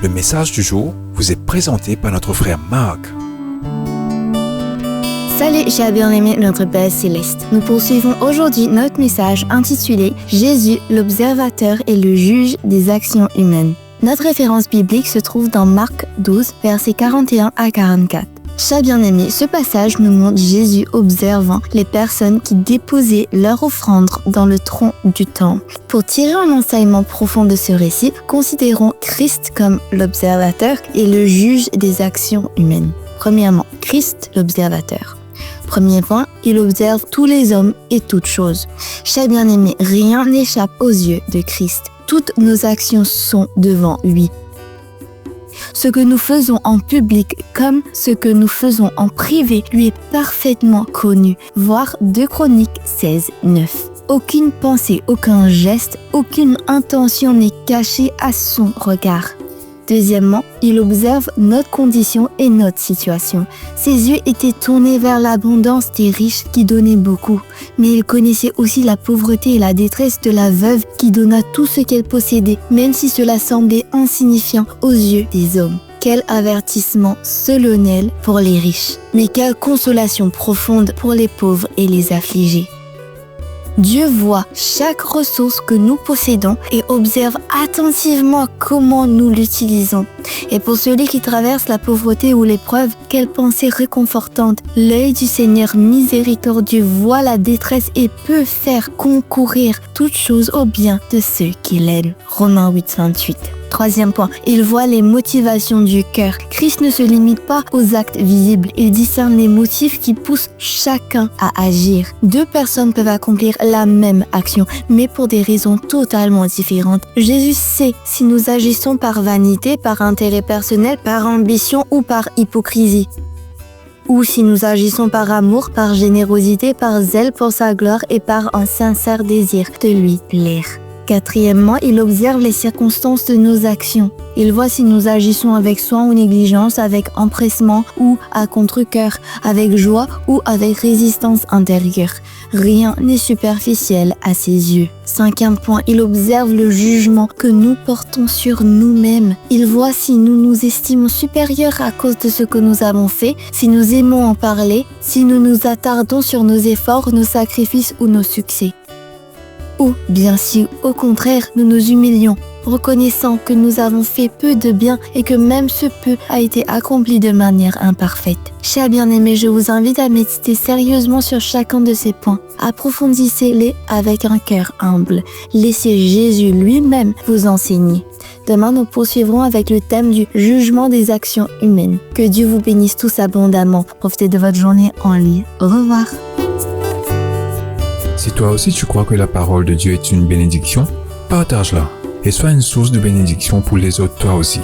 Le message du jour vous est présenté par notre frère Marc. Salut chers bien-aimés de notre Père Céleste. Nous poursuivons aujourd'hui notre message intitulé « Jésus, l'observateur et le juge des actions humaines ». Notre référence biblique se trouve dans Marc 12, versets 41 à 44. Chers bien-aimés, ce passage nous montre Jésus observant les personnes qui déposaient leur offrande dans le tronc du temple. Pour tirer un enseignement profond de ce récit, considérons Christ comme l'observateur et le juge des actions humaines. Premièrement, Christ l'observateur. Premier point, il observe tous les hommes et toutes choses. Chers bien-aimés, rien n'échappe aux yeux de Christ. Toutes nos actions sont devant lui. Ce que nous faisons en public comme ce que nous faisons en privé lui est parfaitement connu. Voir 2 Chroniques 16, 9. Aucune pensée, aucun geste, aucune intention n'est cachée à son regard. Deuxièmement, il observe notre condition et notre situation. Ses yeux étaient tournés vers l'abondance des riches qui donnaient beaucoup, mais il connaissait aussi la pauvreté et la détresse de la veuve qui donna tout ce qu'elle possédait, même si cela semblait insignifiant aux yeux des hommes. Quel avertissement solennel pour les riches, mais quelle consolation profonde pour les pauvres et les affligés. Dieu voit chaque ressource que nous possédons et observe attentivement comment nous l'utilisons. Et pour celui qui traverse la pauvreté ou l'épreuve, quelle pensée réconfortante. L'œil du Seigneur miséricordieux voit la détresse et peut faire concourir toutes choses au bien de ceux qui l'aident. Romains 8, 28. Troisième point, il voit les motivations du cœur. Christ ne se limite pas aux actes visibles, il discerne les motifs qui poussent chacun à agir. 2 personnes peuvent accomplir la même action, mais pour des raisons totalement différentes. Jésus sait si nous agissons par vanité, par intérêt personnel, par ambition ou par hypocrisie. Ou si nous agissons par amour, par générosité, par zèle pour sa gloire et par un sincère désir de lui plaire. Quatrièmement, il observe les circonstances de nos actions. Il voit si nous agissons avec soin ou négligence, avec empressement ou à contre-cœur, avec joie ou avec résistance intérieure. Rien n'est superficiel à ses yeux. 5e point, il observe le jugement que nous portons sur nous-mêmes. Il voit si nous nous estimons supérieurs à cause de ce que nous avons fait, si nous aimons en parler, si nous nous attardons sur nos efforts, nos sacrifices ou nos succès. Ou bien si, au contraire, nous nous humilions, reconnaissant que nous avons fait peu de bien et que même ce peu a été accompli de manière imparfaite. Chers bien-aimés, je vous invite à méditer sérieusement sur chacun de ces points. Approfondissez-les avec un cœur humble. Laissez Jésus lui-même vous enseigner. Demain, nous poursuivrons avec le thème du jugement des actions humaines. Que Dieu vous bénisse tous abondamment. Profitez de votre journée en lit. Au revoir. Si toi aussi tu crois que la parole de Dieu est une bénédiction, partage-la et sois une source de bénédiction pour les autres toi aussi.